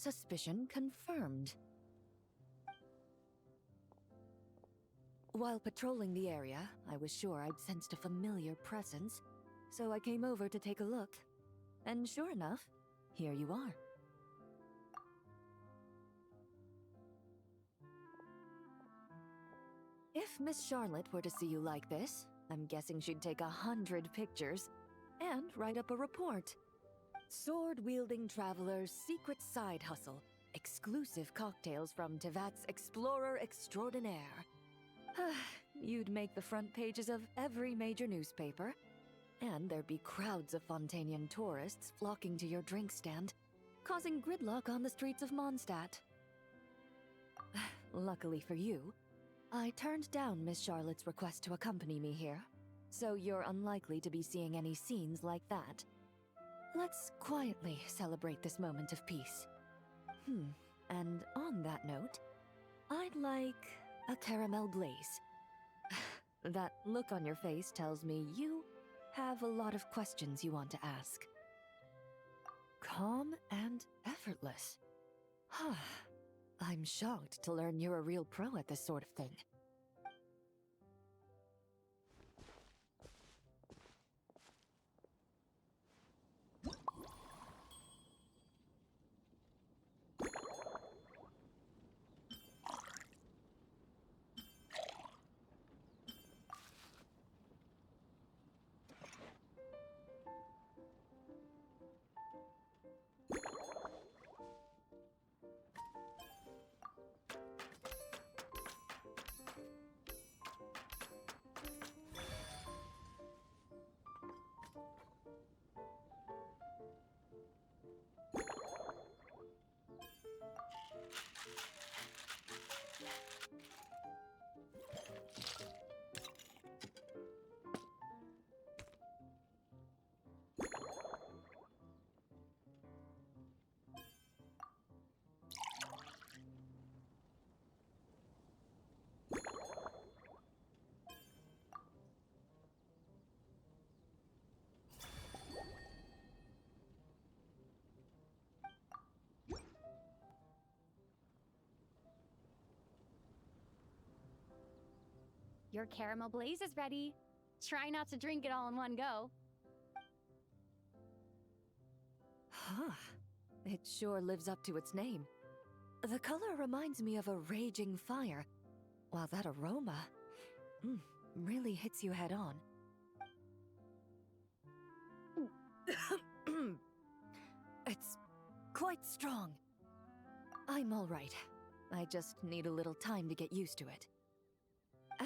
Suspicion confirmed. While patrolling the area, I was sure I'd sensed a familiar presence, so I came over to take a look. And sure enough, here you are. If Miss Charlotte were to see you like this, I'm guessing she'd take 100 pictures and write up a report. Sword-wielding traveler's secret side hustle. Exclusive cocktails from Tevat's Explorer Extraordinaire. You'd make the front pages of every major newspaper, and there'd be crowds of Fontanian tourists flocking to your drink stand, causing gridlock on the streets of Mondstadt. Luckily for you, I turned down Miss Charlotte's request to accompany me here, so you're unlikely to be seeing any scenes like that. Let's quietly celebrate this moment of peace. And on that note, I'd like a caramel glaze. That look on your face tells me you have a lot of questions you want to ask. Calm and effortless. I'm shocked to learn you're a real pro at this sort of thing. Your caramel blaze is ready. Try not to drink it all in one go. It sure lives up to its name. The color reminds me of a raging fire, while that aroma really hits you head on. It's quite strong. I'm all right. I just need a little time to get used to it.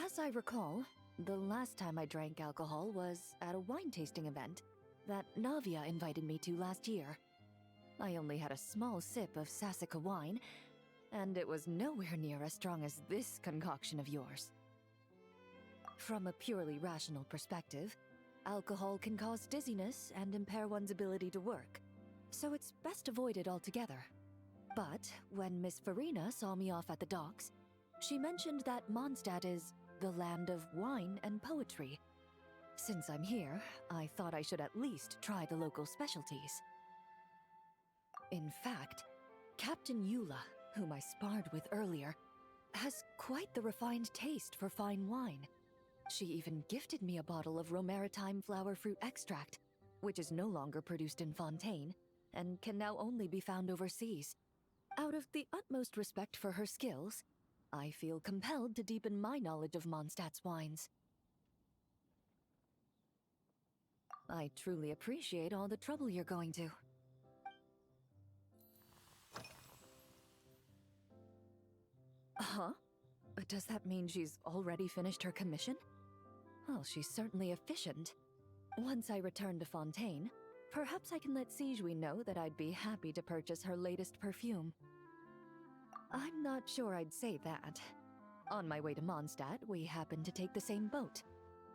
As I recall, the last time I drank alcohol was at a wine tasting event that Navia invited me to last year. I only had a small sip of Sassica wine, and it was nowhere near as strong as this concoction of yours. From a purely rational perspective, alcohol can cause dizziness and impair one's ability to work, so it's best avoided altogether. But when Miss Farina saw me off at the docks, she mentioned that Mondstadt is the land of wine and poetry. Since I'm here, I thought I should at least try the local specialties. In fact, Captain Eula, whom I sparred with earlier, has quite the refined taste for fine wine. She even gifted me a bottle of Romaritime flower fruit extract, which is no longer produced in Fontaine, and can now only be found overseas. Out of the utmost respect for her skills, I feel compelled to deepen my knowledge of Mondstadt's wines. I truly appreciate all the trouble you're going to. Huh? Does that mean she's already finished her commission? Well, she's certainly efficient. Once I return to Fontaine, perhaps I can let Sigewin know that I'd be happy to purchase her latest perfume. I'm not sure I'd say that. On my way to Mondstadt, we happened to take the same boat.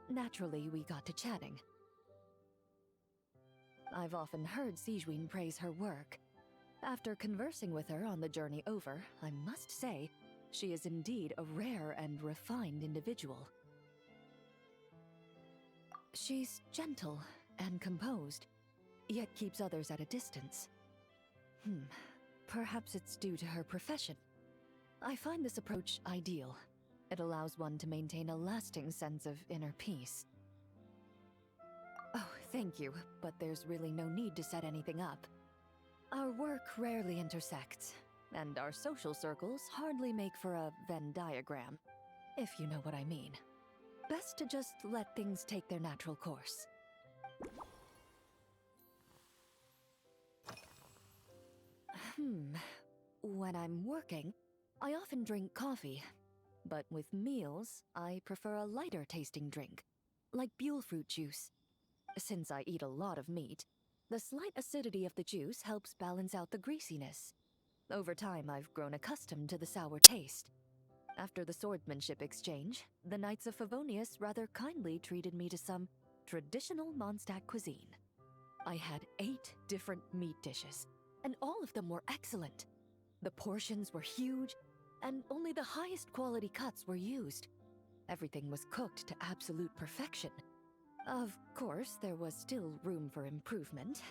Naturally, we got to chatting. I've often heard Sigewin praise her work. After conversing with her on the journey over, I must say, she is indeed a rare and refined individual. She's gentle and composed, yet keeps others at a distance. Perhaps it's due to her profession. I find this approach ideal. It allows one to maintain a lasting sense of inner peace. Oh, thank you, but there's really no need to set anything up. Our work rarely intersects, and our social circles hardly make for a Venn diagram, if you know what I mean. Best to just let things take their natural course. When I'm working, I often drink coffee. But with meals, I prefer a lighter tasting drink, like Buell fruit juice. Since I eat a lot of meat, the slight acidity of the juice helps balance out the greasiness. Over time, I've grown accustomed to the sour taste. After the swordsmanship exchange, the Knights of Favonius rather kindly treated me to some traditional Mondstadt cuisine. I had 8 different meat dishes, and all of them were excellent. The portions were huge, and only the highest quality cuts were used. Everything was cooked to absolute perfection. Of course, there was still room for improvement.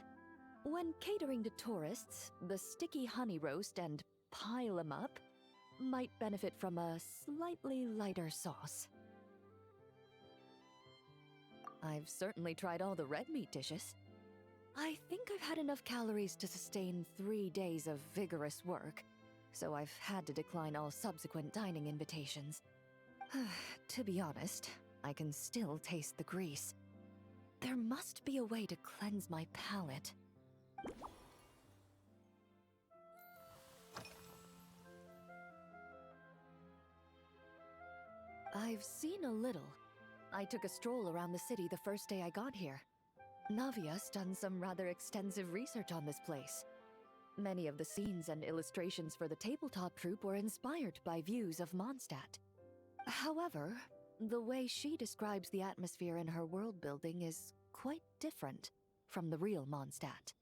When catering to tourists, the sticky honey roast and pile 'em up might benefit from a slightly lighter sauce. I've certainly tried all the red meat dishes. I think I've had enough calories to sustain 3 days of vigorous work, so I've had to decline all subsequent dining invitations. To be honest, I can still taste the grease. There must be a way to cleanse my palate. I've seen a little. I took a stroll around the city the first day I got here. Navia's done some rather extensive research on this place. Many of the scenes and illustrations for the tabletop troupe were inspired by views of Mondstadt. However, the way she describes the atmosphere in her world building is quite different from the real Mondstadt.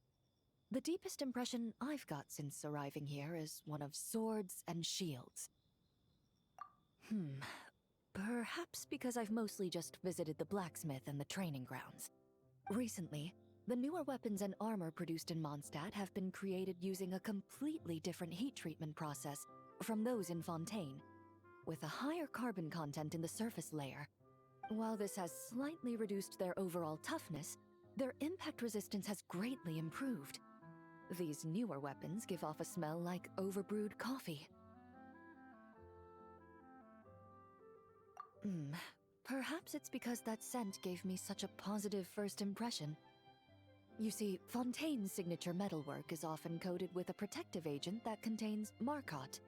The deepest impression I've got since arriving here is one of swords and shields. Perhaps because I've mostly just visited the blacksmith and the training grounds. Recently, the newer weapons and armor produced in Mondstadt have been created using a completely different heat treatment process from those in Fontaine, with a higher carbon content in the surface layer. While this has slightly reduced their overall toughness, their impact resistance has greatly improved. These newer weapons give off a smell like overbrewed coffee. Perhaps it's because that scent gave me such a positive first impression. You see, Fontaine's signature metalwork is often coated with a protective agent that contains Marcotte.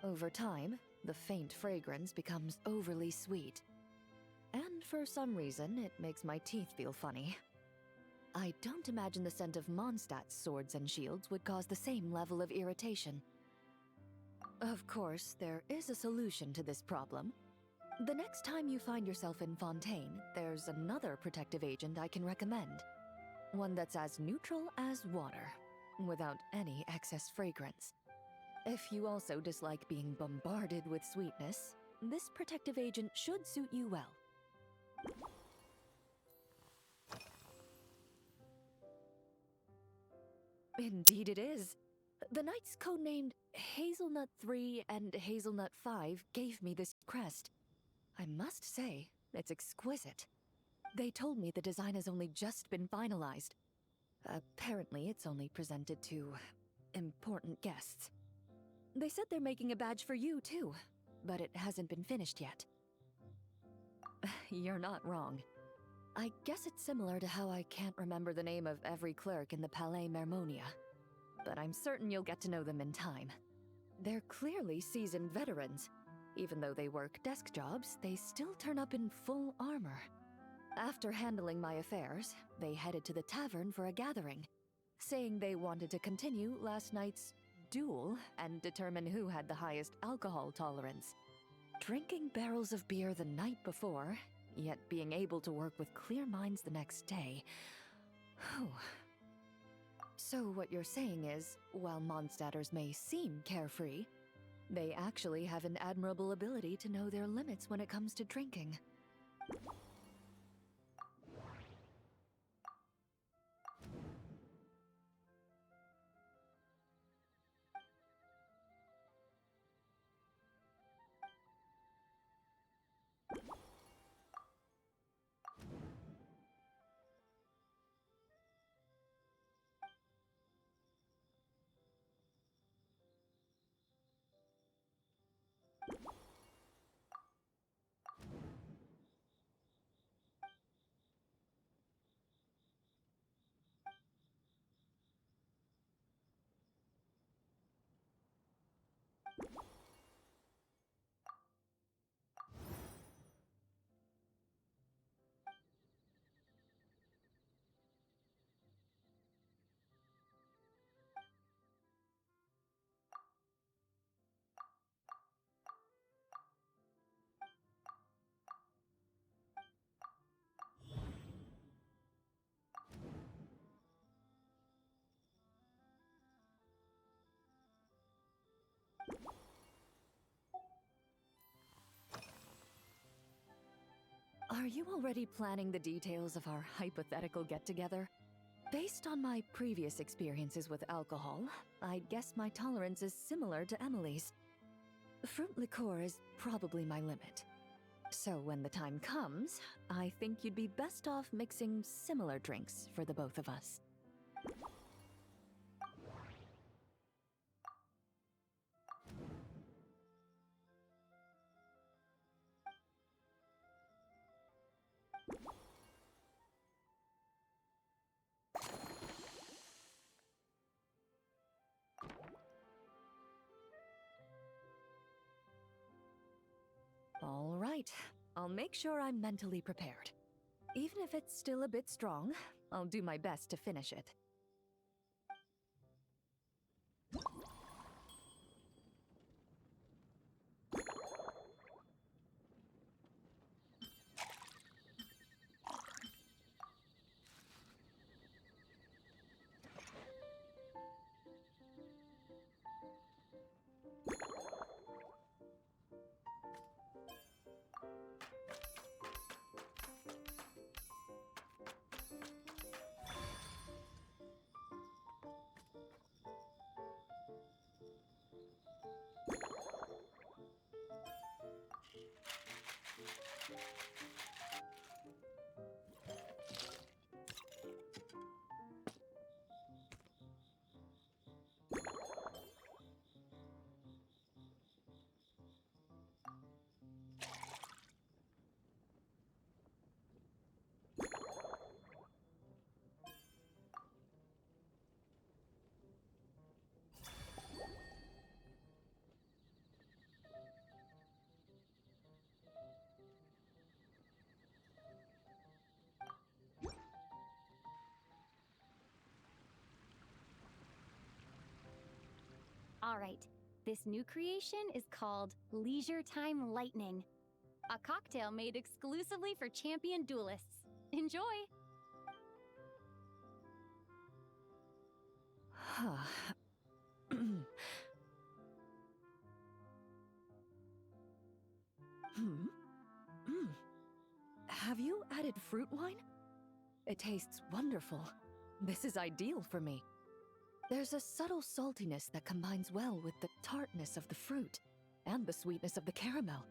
Over time, the faint fragrance becomes overly sweet. And for some reason, it makes my teeth feel funny. I don't imagine the scent of Mondstadt's swords and shields would cause the same level of irritation. Of course, there is a solution to this problem. The next time you find yourself in Fontaine, there's another protective agent I can recommend. One that's as neutral as water, without any excess fragrance. If you also dislike being bombarded with sweetness, this protective agent should suit you well. Indeed it is. The knights codenamed Hazelnut 3 and Hazelnut 5 gave me this crest. I must say, it's exquisite. They told me the design has only just been finalized. Apparently, it's only presented to important guests. They said they're making a badge for you, too, but it hasn't been finished yet. You're not wrong. I guess it's similar to how I can't remember the name of every clerk in the Palais Mermonia, but I'm certain you'll get to know them in time. They're clearly seasoned veterans. Even though they work desk jobs, they still turn up in full armor. After handling my affairs, they headed to the tavern for a gathering, saying they wanted to continue last night's duel and determine who had the highest alcohol tolerance. Drinking barrels of beer the night before, yet being able to work with clear minds the next day. Whew. So what you're saying is, while Mondstadters may seem carefree, they actually have an admirable ability to know their limits when it comes to drinking. you already planning the details of our hypothetical get-together? Based on my previous experiences with alcohol, I'd guess my tolerance is similar to Emily's. Fruit liqueur is probably my limit. So when the time comes, I think you'd be best off mixing similar drinks for the both of us. All right, I'll make sure I'm mentally prepared. Even if it's still a bit strong, I'll do my best to finish it. All right, this new creation is called Leisure Time Lightning, a cocktail made exclusively for champion duelists. Enjoy! Have you added fruit wine? It tastes wonderful. This is ideal for me. There's a subtle saltiness that combines well with the tartness of the fruit and the sweetness of the caramel.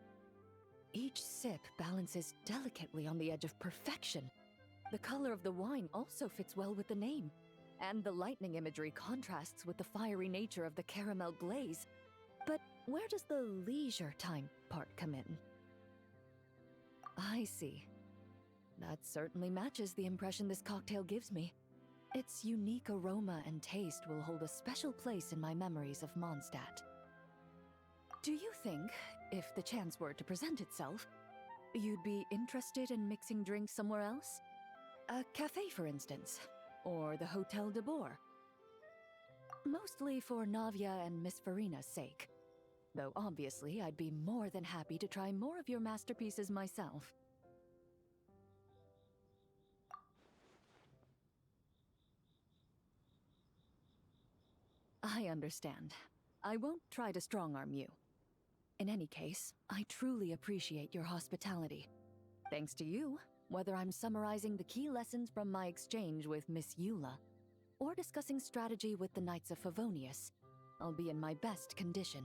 Each sip balances delicately on the edge of perfection. The color of the wine also fits well with the name, and the lightning imagery contrasts with the fiery nature of the caramel glaze. But where does the leisure time part come in? I see. That certainly matches the impression this cocktail gives me. Its unique aroma and taste will hold a special place in my memories of Moндштадте. Do you think, if the chance were to present itself, you'd be interested in mixing drinks somewhere else? A cafe, for instance, or the Hotel de Boer? Mostly for Navia and Miss Farina's sake. Though obviously I'd be more than happy to try more of your masterpieces myself. I understand. I won't try to strong-arm you. In any case, I truly appreciate your hospitality. Thanks to you, whether I'm summarizing the key lessons from my exchange with Miss Eula, or discussing strategy with the Knights of Favonius, I'll be in my best condition.